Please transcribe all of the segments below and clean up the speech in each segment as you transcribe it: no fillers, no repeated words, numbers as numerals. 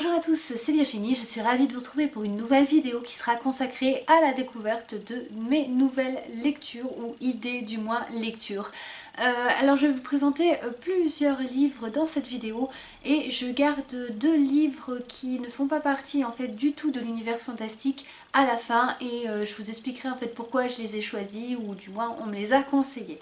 Bonjour à tous, c'est Virginie, je suis ravie de vous retrouver pour une nouvelle vidéo qui sera consacrée à la découverte de mes nouvelles lectures, ou idées du moins lectures. Alors je vais vous présenter plusieurs livres dans cette vidéo et je garde deux livres qui ne font pas partie en fait du tout de l'univers fantastique à la fin et je vous expliquerai en fait pourquoi je les ai choisis ou du moins on me les a conseillés.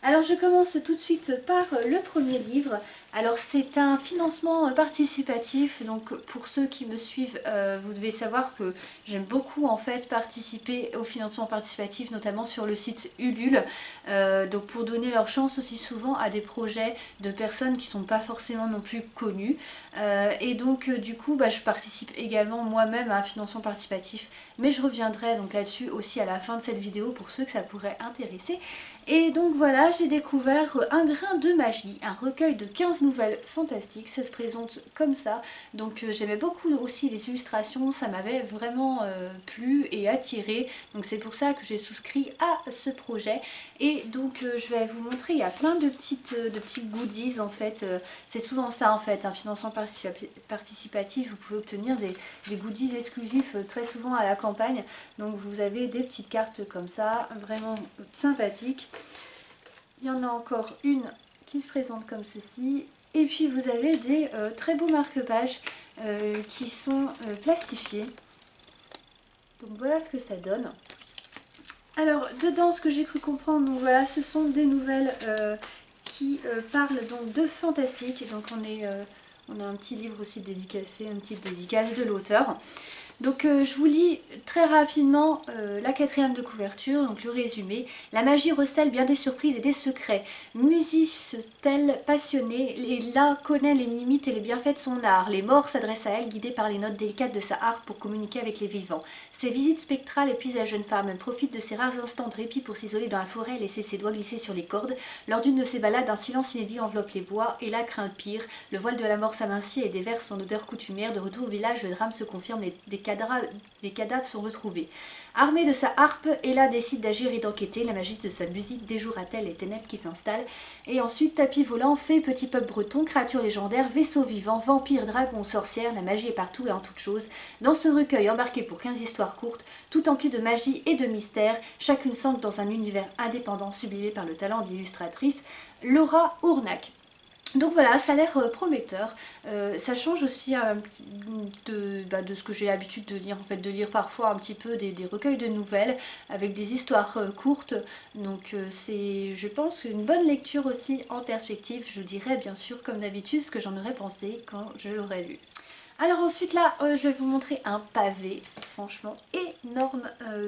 Alors je commence tout de suite par le premier livre. Alors c'est un financement participatif, donc pour ceux qui me suivent, vous devez savoir que j'aime beaucoup en fait participer au financement participatif, notamment sur le site Ulule, donc pour donner leur chance aussi souvent à des projets de personnes qui ne sont pas forcément non plus connues. Et donc du coup je participe également moi-même à un financement participatif, mais je reviendrai donc là-dessus aussi à la fin de cette vidéo pour ceux que ça pourrait intéresser. Et donc voilà, j'ai découvert Un grain de magie, un recueil de 15 nouvelles fantastiques, ça se présente comme ça. Donc j'aimais beaucoup aussi les illustrations, ça m'avait vraiment plu et attiré. Donc c'est pour ça que j'ai souscrit à ce projet. Et donc je vais vous montrer, il y a plein de petits goodies en fait. C'est souvent ça en fait, un financement participatif, vous pouvez obtenir des goodies exclusifs très souvent à la campagne. Donc vous avez des petites cartes comme ça, vraiment sympathiques. Il y en a encore une qui se présente comme ceci. Et puis vous avez des très beaux marque-pages qui sont plastifiés. Donc voilà ce que ça donne. Alors dedans, ce que j'ai cru comprendre, donc voilà, ce sont des nouvelles qui parlent donc de fantastique. Donc on a un petit livre aussi dédicacé, une petite dédicace de l'auteur. Donc je vous lis très rapidement la quatrième de couverture, donc le résumé. La magie recèle bien des surprises et des secrets. Musicelle passionnée, Ella connaît les limites et les bienfaits de son art. Les morts s'adressent à elle, guidées par les notes délicates de sa harpe pour communiquer avec les vivants. Ses visites spectrales épuisent la jeune femme. Elle profite de ses rares instants de répit pour s'isoler dans la forêt et laisser ses doigts glisser sur les cordes. Lors d'une de ses balades, un silence inédit enveloppe les bois. Ella craint le pire. Le voile de la mort s'amincit et déverse son odeur coutumière. De retour au village, le drame se confirme. Des cadavres sont retrouvés. Armée de sa harpe, Ella décide d'agir et d'enquêter. La magie de sa musique déjouera-t-elle les ténèbres qui s'installent? Et ensuite, tapis volant, fées, petit peuple breton, créatures légendaires, vaisseaux vivants, vampires, dragons, sorcières, la magie est partout et en toutes choses. Dans ce recueil embarqué pour 15 histoires courtes, tout empli de magie et de mystère, chacune s'ancre dans un univers indépendant sublimé par le talent de l'illustratrice Laura Ournac. Donc voilà, ça a l'air prometteur. Ça change aussi de ce que j'ai l'habitude de lire, en fait, de lire parfois un petit peu des recueils de nouvelles avec des histoires courtes. Donc c'est, je pense, une bonne lecture aussi en perspective. Je vous dirai bien sûr, comme d'habitude, ce que j'en aurais pensé quand je l'aurais lu. Alors ensuite là, je vais vous montrer un pavé, franchement énorme,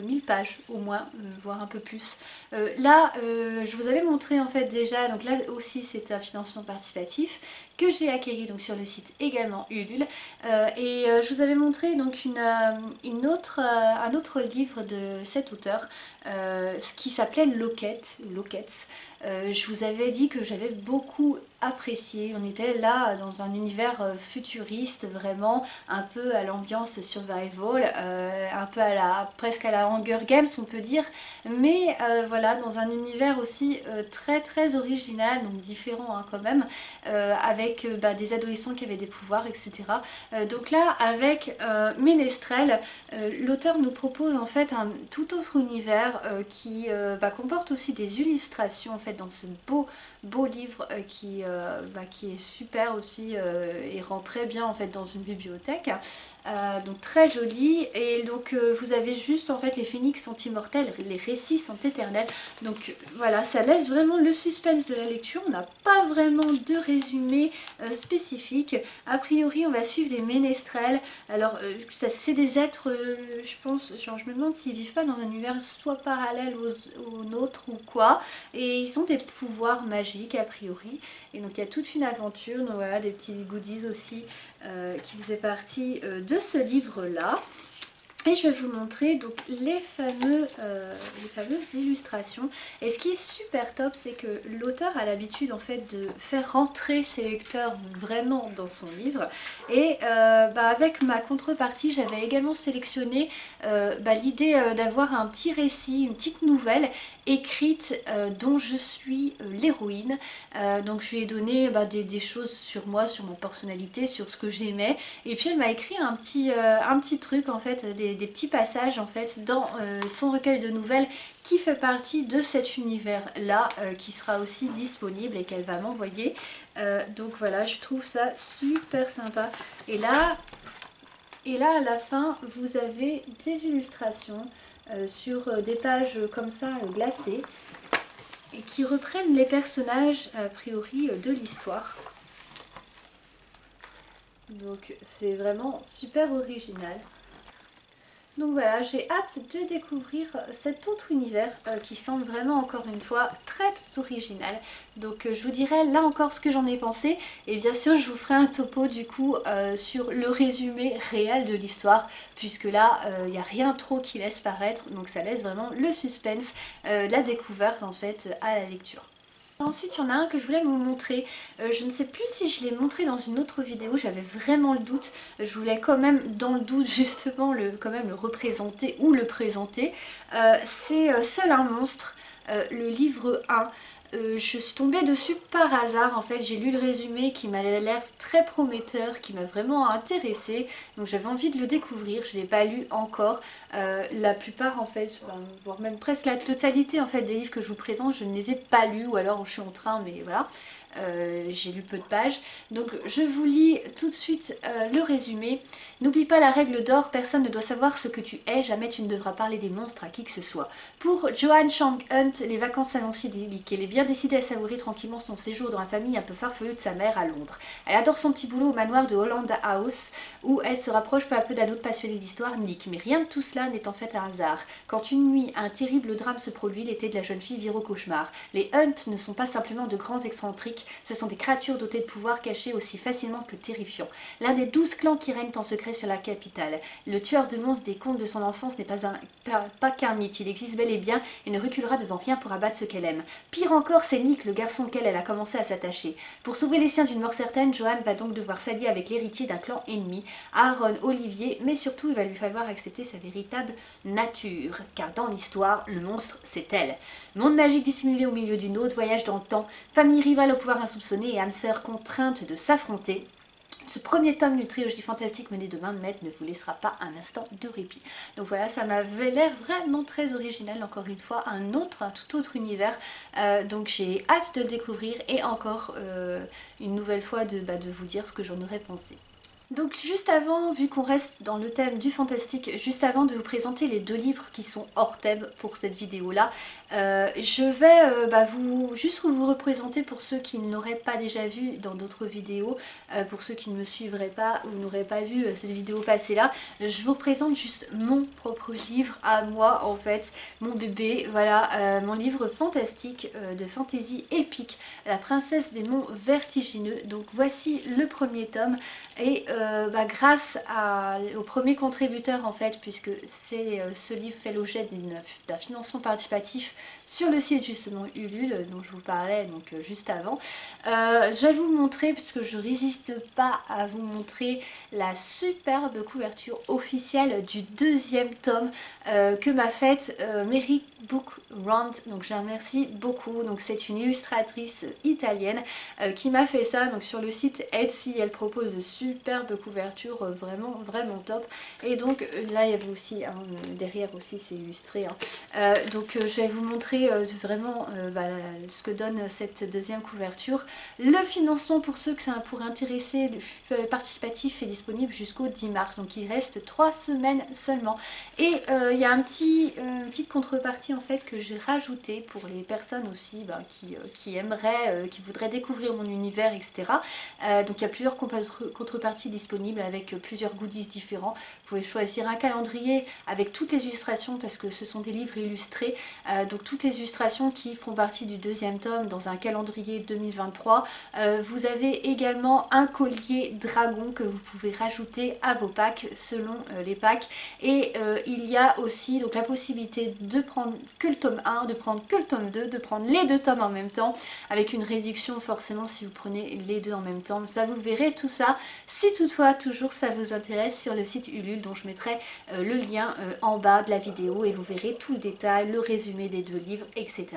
1000 pages au moins, voire un peu plus. Là, je vous avais montré en fait déjà, donc là aussi c'est un financement participatif que j'ai acquéri donc sur le site également Ulule. Je vous avais montré donc un autre livre de cet auteur, ce qui s'appelait Loquettes. Je vous avais dit que j'avais beaucoup apprécié. On était là dans un univers futuriste, vraiment un peu à l'ambiance survival, un peu presque à la Hunger Games on peut dire, mais voilà, dans un univers aussi très très original, donc différent hein, quand même, avec des adolescents qui avaient des pouvoirs, etc. Donc là, avec Ménestrel, l'auteur nous propose en fait un tout autre univers qui comporte aussi des illustrations en fait dans ce beau livre qui est super aussi et rend très bien en fait dans une bibliothèque. Donc très joli, et donc vous avez juste en fait les phénix sont immortels, les récits sont éternels. Donc voilà, ça laisse vraiment le suspense de la lecture. On n'a pas vraiment de résumé spécifique. A priori on va suivre des ménestrels. Alors c'est des êtres, je pense, genre, je me demande s'ils vivent pas dans un univers soit parallèle au nôtre ou quoi, et ils ont des pouvoirs magiques a priori. Et donc il y a toute une aventure, donc voilà, des petits goodies aussi qui faisaient partie de ce livre là. Et je vais vous montrer donc les fameuses illustrations. Et ce qui est super top, c'est que l'auteur a l'habitude en fait de faire rentrer ses lecteurs vraiment dans son livre. Et avec ma contrepartie, j'avais également sélectionné l'idée d'avoir un petit récit, une petite nouvelle écrite dont je suis l'héroïne. Donc je lui ai donné des choses sur moi, sur ma personnalité, sur ce que j'aimais. Et puis elle m'a écrit un petit truc en fait, des petits passages en fait dans son recueil de nouvelles qui fait partie de cet univers là qui sera aussi disponible et qu'elle va m'envoyer. Donc voilà, je trouve ça super sympa. Et là à la fin vous avez des illustrations sur des pages comme ça glacées et qui reprennent les personnages a priori de l'histoire. Donc c'est vraiment super original. Donc voilà, j'ai hâte de découvrir cet autre univers qui semble vraiment encore une fois très original. Donc je vous dirai là encore ce que j'en ai pensé et bien sûr je vous ferai un topo du coup sur le résumé réel de l'histoire puisque là il n'y a rien trop qui laisse paraître, donc ça laisse vraiment le suspense, la découverte en fait à la lecture. Ensuite, il y en a un que je voulais vous montrer. Je ne sais plus si je l'ai montré dans une autre vidéo, j'avais vraiment le doute. Je voulais quand même, dans le doute, justement, quand même le représenter ou le présenter. C'est Seul un monstre, le livre 1. Je suis tombée dessus par hasard en fait, j'ai lu le résumé qui m'avait l'air très prometteur, qui m'a vraiment intéressée, donc j'avais envie de le découvrir, je ne l'ai pas lu encore. La plupart en fait, voire même presque la totalité en fait des livres que je vous présente, je ne les ai pas lus ou alors je suis en train, mais voilà. J'ai lu peu de pages, donc je vous lis tout de suite le résumé. N'oublie pas la règle d'or, personne ne doit savoir ce que tu es, jamais tu ne devras parler des monstres à qui que ce soit. Pour Joanne Chang Hunt, les vacances s'annoncent idylliques. Elle est bien décidée à savourer tranquillement son séjour dans la famille un peu farfelue de sa mère à Londres. Elle adore son petit boulot au manoir de Holland House, où elle se rapproche peu à peu d'un autre passionné d'histoire, Nick. Mais rien de tout cela n'est en fait un hasard. Quand une nuit, un terrible drame se produit, l'été de la jeune fille vire au cauchemar. Les Hunt ne sont pas simplement de grands excentriques, ce sont des créatures dotées de pouvoirs cachés aussi facilement que terrifiants. L'un des 12 clans qui règnent en secret sur la capitale. Le tueur de monstres des contes de son enfance n'est pas qu'un mythe, il existe bel et bien et ne reculera devant rien pour abattre ce qu'elle aime. Pire encore, c'est Nick, le garçon auquel elle a commencé à s'attacher. Pour sauver les siens d'une mort certaine, Joanne va donc devoir s'allier avec l'héritier d'un clan ennemi, Aaron Olivier, mais surtout il va lui falloir accepter sa véritable nature, car dans l'histoire, le monstre c'est elle. Monde magique dissimulé au milieu d'une autre, voyage dans le temps, famille rivale au pouvoir insoupçonné et âme sœur contrainte de s'affronter. Ce premier tome d'une trilogie fantastique menée de main de maître ne vous laissera pas un instant de répit. Donc voilà, ça m'avait l'air vraiment très original, encore une fois, un tout autre univers. Donc j'ai hâte de le découvrir et encore une nouvelle fois de vous dire ce que j'en aurais pensé. Donc juste avant, vu qu'on reste dans le thème du fantastique, juste avant de vous présenter les deux livres qui sont hors thème pour cette vidéo là, je vais juste vous représenter pour ceux qui ne l'auraient pas déjà vu dans d'autres vidéos, pour ceux qui ne me suivraient pas ou n'auraient pas vu cette vidéo passée là, je vous présente juste mon propre livre à moi en fait, mon bébé, voilà, mon livre fantastique de fantasy épique, La princesse des monts vertigineux. Donc voici le premier tome et grâce au premier contributeur en fait, puisque ce livre fait l'objet d'un financement participatif sur le site justement Ulule dont je vous parlais donc juste avant, je vais vous montrer, puisque je résiste pas à vous montrer la superbe couverture officielle du deuxième tome que m'a faite Mary Book Round, donc je la remercie beaucoup. Donc c'est une illustratrice italienne qui m'a fait ça, donc sur le site Etsy elle propose de superbes couvertures vraiment top. Et donc là il y avait aussi derrière aussi c'est illustré donc je vais vous montrer vraiment ce que donne cette deuxième couverture. Le financement pour ceux que ça pourrait intéresser, le participatif est disponible jusqu'au 10 mars, donc il reste 3 semaines seulement. Et il y a une petite contrepartie contrepartie en fait que j'ai rajouté pour les personnes aussi qui aimeraient, qui voudraient découvrir mon univers, etc. Donc il y a plusieurs contreparties disponibles avec plusieurs goodies différents. Vous pouvez choisir un calendrier avec toutes les illustrations parce que ce sont des livres illustrés. Donc toutes les illustrations qui font partie du deuxième tome dans un calendrier 2023. Vous avez également un collier dragon que vous pouvez rajouter à vos packs selon les packs. Et il y a aussi donc la possibilité de prendre que le tome 1, de prendre que le tome 2, de prendre les deux tomes en même temps avec une réduction forcément si vous prenez les deux en même temps. Ça vous verrez tout ça si toutefois toujours ça vous intéresse sur le site Ulule dont je mettrai le lien en bas de la vidéo et vous verrez tout le détail, le résumé des deux livres, etc.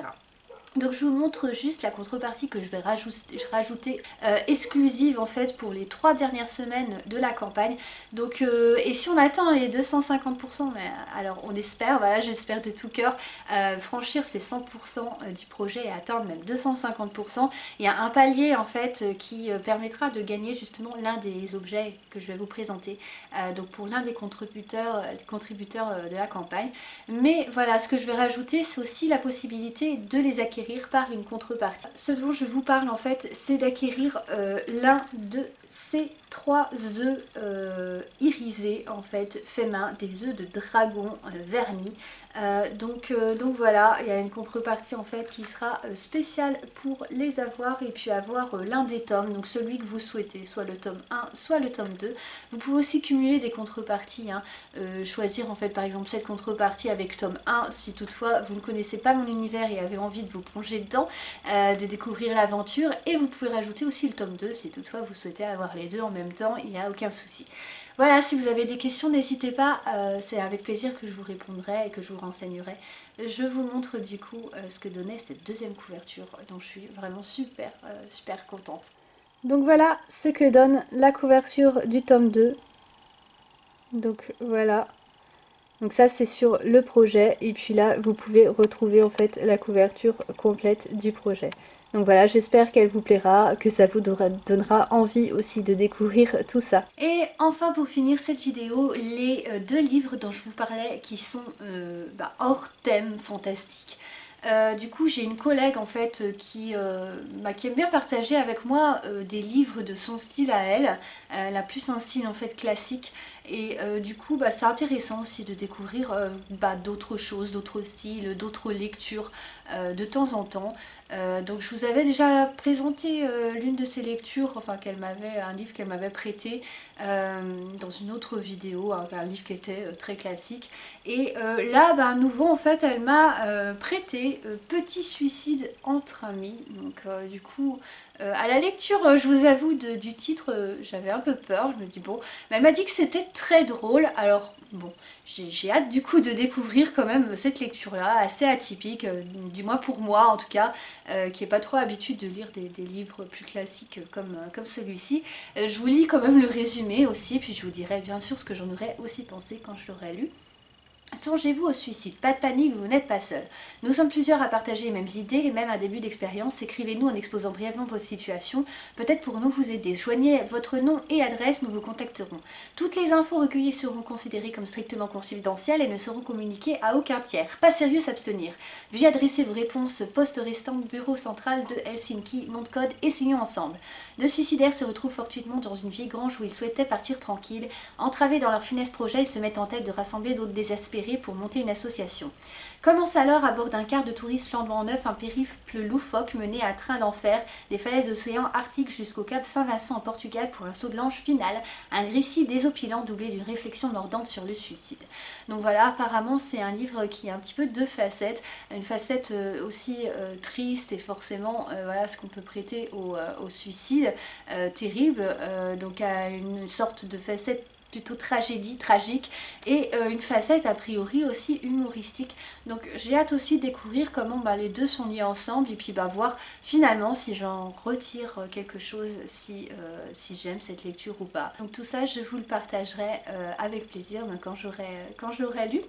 Donc je vous montre juste la contrepartie que je vais rajouter exclusive en fait pour les 3 dernières semaines de la campagne. Donc et si on atteint les 250%, mais alors on espère, voilà, j'espère de tout cœur franchir ces 100% du projet et atteindre même 250%, il y a un palier en fait qui permettra de gagner justement l'un des objets que je vais vous présenter. Donc pour l'un des contributeurs de la campagne. Mais voilà, ce que je vais rajouter, c'est aussi la possibilité de les acquérir par une contrepartie. Ce dont je vous parle en fait, c'est d'acquérir l'un de ces 3 œufs irisés en fait, faits main, des œufs de dragon vernis. Donc voilà, il y a une contrepartie en fait qui sera spéciale pour les avoir et puis avoir l'un des tomes, donc celui que vous souhaitez, soit le tome 1, soit le tome 2. Vous pouvez aussi cumuler des contreparties, hein. Choisir en fait par exemple cette contrepartie avec tome 1 si toutefois vous ne connaissez pas mon univers et avez envie de vous plonger dedans, de découvrir l'aventure, et vous pouvez rajouter aussi le tome 2 si toutefois vous souhaitez avoir les deux en même temps, il n'y a aucun souci. Voilà, si vous avez des questions, n'hésitez pas, c'est avec plaisir que je vous répondrai et que je vous renseignerai. Je vous montre du coup ce que donnait cette deuxième couverture, dont je suis vraiment super contente. Donc voilà ce que donne la couverture du tome 2. Donc voilà. Donc ça c'est sur le projet, et puis là vous pouvez retrouver en fait la couverture complète du projet. Donc voilà, j'espère qu'elle vous plaira, que ça vous donnera envie aussi de découvrir tout ça. Et enfin pour finir cette vidéo, les 2 livres dont je vous parlais qui sont hors thème fantastique. Du coup j'ai une collègue en fait qui aime bien partager avec moi des livres de son style à elle. Elle a plus un style en fait classique, et du coup c'est intéressant aussi de découvrir d'autres choses, d'autres styles, d'autres lectures de temps en temps. Donc je vous avais déjà présenté l'une de ces lectures, enfin un livre qu'elle m'avait prêté dans une autre vidéo, hein, un livre qui était très classique. Et là, à nouveau, en fait, elle m'a prêté Petit suicide entre amis. Donc du coup, à la lecture, je vous avoue, du titre, j'avais un peu peur. Je me dis bon, mais elle m'a dit que c'était très drôle. Alors bon, j'ai hâte du coup de découvrir quand même cette lecture-là, assez atypique, du moins pour moi en tout cas, qui n'est pas trop habitude de lire des livres plus classiques comme celui-ci. Je vous lis quand même le résumé aussi, puis je vous dirai bien sûr ce que j'en aurais aussi pensé quand je l'aurai lu. Songez-vous au suicide, pas de panique, vous n'êtes pas seul. Nous sommes plusieurs à partager les mêmes idées et même un début d'expérience. Écrivez-nous en exposant brièvement vos situations, peut-être pour nous vous aider. Joignez votre nom et adresse, nous vous contacterons. Toutes les infos recueillies seront considérées comme strictement confidentielles et ne seront communiquées à aucun tiers. Pas sérieux, s'abstenir. Veuillez adresser vos réponses poste restant bureau central de Helsinki, nom de code et signons ensemble. Deux suicidaires se retrouvent fortuitement dans une vieille grange où ils souhaitaient partir tranquilles. Entravés dans leur funeste projet, ils se mettent en tête de rassembler d'autres désespérés pour monter une association. Commence alors à bord d'un quart de touristes flambant neuf un périple loufoque mené à train d'enfer des falaises d'océan Arctique jusqu'au cap Saint-Vincent en Portugal pour un saut de l'ange final, un récit désopilant doublé d'une réflexion mordante sur le suicide. Donc voilà, apparemment c'est un livre qui a un petit peu deux facettes, une facette aussi triste et forcément voilà ce qu'on peut prêter au suicide terrible, donc à une sorte de facette plutôt tragédie, tragique, et une facette a priori aussi humoristique. Donc j'ai hâte aussi de découvrir comment les deux sont liés ensemble, et puis voir finalement si j'en retire quelque chose, si j'aime cette lecture ou pas. Donc tout ça je vous le partagerai avec plaisir quand j'aurai lu.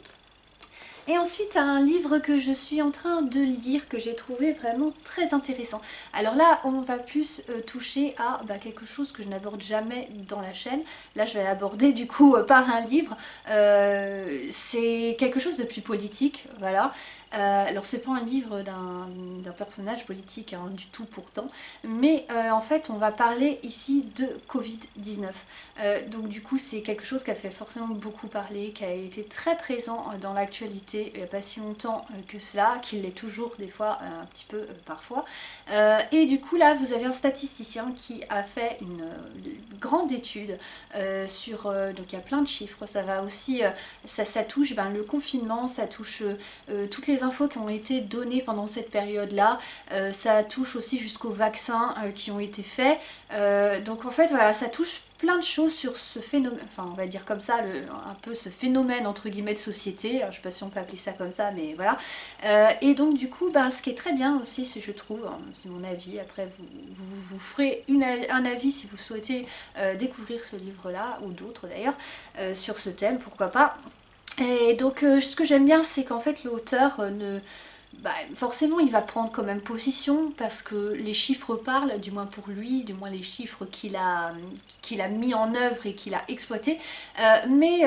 Et ensuite un livre que je suis en train de lire, que j'ai trouvé vraiment très intéressant. Alors là on va plus toucher à quelque chose que je n'aborde jamais dans la chaîne. Là je vais l'aborder du coup par un livre. C'est quelque chose de plus politique, voilà. Alors c'est pas un livre d'un personnage politique hein, du tout pourtant, mais en fait on va parler ici de Covid-19. Donc du coup c'est quelque chose qui a fait forcément beaucoup parler, qui a été très présent dans l'actualité il n'y a pas si longtemps que cela, qu'il l'est toujours des fois, un petit peu parfois. Et du coup là vous avez un statisticien qui a fait une grande étude sur, donc il y a plein de chiffres, ça va aussi, ça touche le confinement, ça touche toutes les infos qui ont été données pendant cette période-là, ça touche aussi jusqu'aux vaccins qui ont été faits. Donc en fait voilà, ça touche plein de choses sur ce phénomène, enfin on va dire comme ça, un peu ce phénomène entre guillemets de société, je sais pas si on peut appeler ça comme ça, mais voilà. Et donc du coup, ce qui est très bien aussi, je trouve, hein, c'est mon avis, après vous ferez un avis si vous souhaitez découvrir ce livre-là, ou d'autres d'ailleurs, sur ce thème, pourquoi pas. Et donc ce que j'aime bien, c'est qu'en fait l'auteur forcément il va prendre quand même position parce que les chiffres parlent, du moins pour lui, du moins les chiffres qu'il a mis en œuvre et qu'il a exploité, mais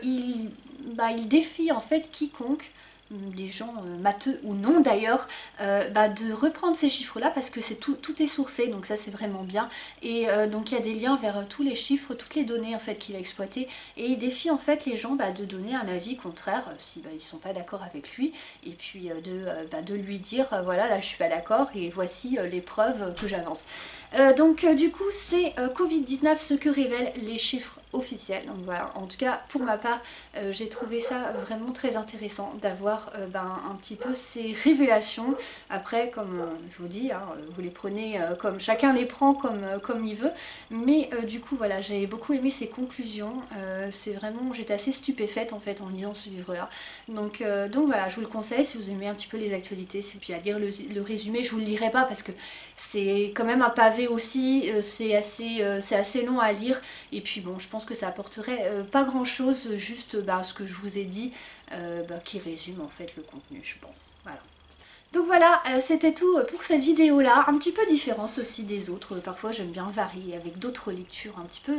il défie en fait quiconque, des gens matheux ou non d'ailleurs, de reprendre ces chiffres là parce que tout est sourcé, donc ça c'est vraiment bien. Et donc il y a des liens vers tous les chiffres, toutes les données en fait qu'il a exploitées, et il défie en fait les gens de donner un avis contraire si ils sont pas d'accord avec lui, et puis de lui dire voilà, là je suis pas d'accord et voici les preuves que j'avance. Donc du coup c'est Covid-19, ce que révèlent les chiffres officiels. Donc voilà, en tout cas pour ma part j'ai trouvé ça vraiment très intéressant d'avoir un petit peu ces révélations. Après comme je vous dis, hein, vous les prenez comme chacun les prend comme il veut, mais du coup voilà, j'ai beaucoup aimé ces conclusions. C'est vraiment, j'étais assez stupéfaite en fait en lisant ce livre là, donc voilà, je vous le conseille si vous aimez un petit peu les actualités. C'est puis à lire le résumé, je vous le lirai pas parce que c'est quand même un pavé aussi, c'est assez long à lire, et puis bon je pense que ça apporterait pas grand chose, juste ce que je vous ai dit, qui résume en fait le contenu, je pense. Voilà. Donc voilà, c'était tout pour cette vidéo là, un petit peu différente aussi des autres. Parfois j'aime bien varier avec d'autres lectures un petit peu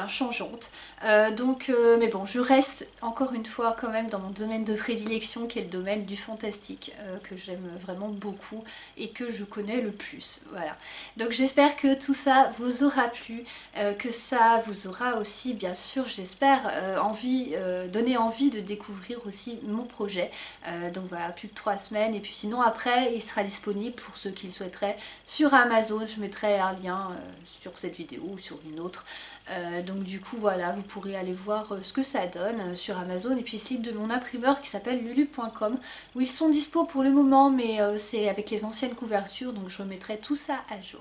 changeantes. Mais bon, je reste encore une fois quand même dans mon domaine de prédilection, qui est le domaine du fantastique, que j'aime vraiment beaucoup et que je connais le plus. Voilà. Donc j'espère que tout ça vous aura plu, que ça vous aura aussi bien sûr, j'espère, donné envie de découvrir aussi mon projet. Donc voilà, plus de 3 semaines, et puis sinon après il sera disponible pour ceux qui le souhaiteraient sur Amazon. Je mettrai un lien sur cette vidéo ou sur une autre. Donc du coup voilà, vous pourrez aller voir ce que ça donne sur Amazon, et puis le site de mon imprimeur qui s'appelle lulu.com, où ils sont dispo pour le moment, mais c'est avec les anciennes couvertures, donc je remettrai tout ça à jour.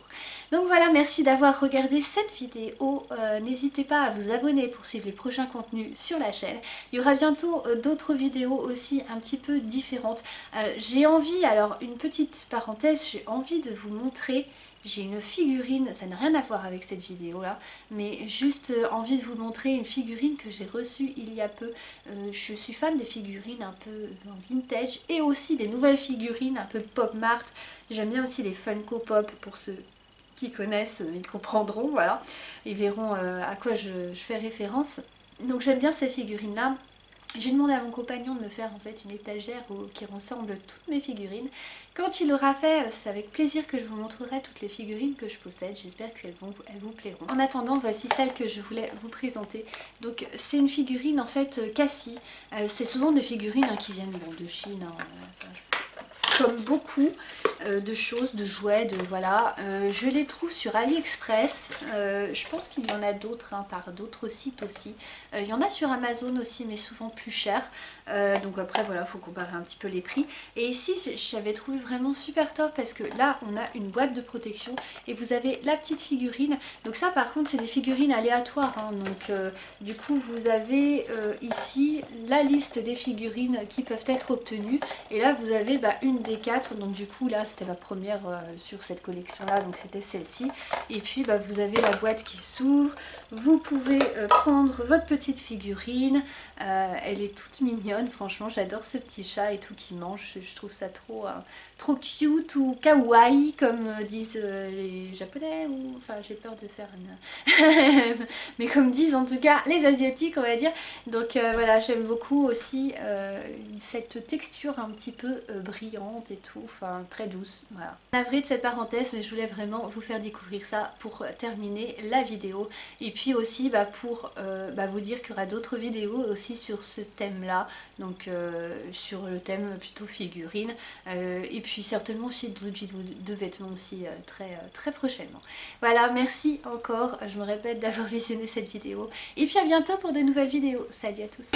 Donc voilà, merci d'avoir regardé cette vidéo, n'hésitez pas à vous abonner pour suivre les prochains contenus sur la chaîne. Il y aura bientôt d'autres vidéos aussi un petit peu différentes. J'ai envie, alors une petite parenthèse, j'ai envie de vous montrer. J'ai une figurine, ça n'a rien à voir avec cette vidéo là, mais juste envie de vous montrer une figurine que j'ai reçue il y a peu. Je suis fan des figurines un peu vintage, et aussi des nouvelles figurines un peu pop mart. J'aime bien aussi les Funko Pop, pour ceux qui connaissent, ils comprendront, voilà. Ils verront à quoi je fais référence. Donc j'aime bien ces figurines là. J'ai demandé à mon compagnon de me faire en fait une étagère qui ressemble toutes mes figurines. Quand il l'aura fait, c'est avec plaisir que je vous montrerai toutes les figurines que je possède. J'espère qu'elles vous plairont. En attendant, voici celle que je voulais vous présenter. Donc c'est une figurine en fait Cassie. C'est souvent des figurines qui viennent de Chine. Comme beaucoup de choses, de jouets, voilà. Je les trouve sur AliExpress. Je pense qu'il y en a d'autres, par d'autres sites aussi. Il y en a sur Amazon aussi, mais souvent plus cher. Donc après voilà, il faut comparer un petit peu les prix. Et ici j'avais trouvé vraiment super top, parce que là on a une boîte de protection et vous avez la petite figurine. Donc ça par contre c'est des figurines aléatoires, hein. Donc du coup vous avez ici la liste des figurines qui peuvent être obtenues, et là vous avez une des 4, donc du coup là c'était ma première sur cette collection là, donc c'était celle-ci. Et puis bah, vous avez la boîte qui s'ouvre, vous pouvez prendre votre petite figurine, elle est toute mignonne, franchement j'adore ce petit chat et tout qui mange, je trouve ça trop cute ou kawaii comme disent les japonais, ou enfin j'ai peur de faire une... mais comme disent en tout cas les asiatiques on va dire. Donc voilà, j'aime beaucoup aussi cette texture un petit peu brillante et tout, enfin très douce, voilà. Navrée de cette parenthèse, mais je voulais vraiment vous faire découvrir ça pour terminer la vidéo. Et puis aussi bah, pour vous dire qu'il y aura d'autres vidéos aussi sur ce thème là, donc sur le thème plutôt figurine, et puis certainement aussi d'autres vidéos de vêtements aussi très prochainement. Voilà, merci encore, je me répète, d'avoir visionné cette vidéo, et puis à bientôt pour de nouvelles vidéos. Salut à tous.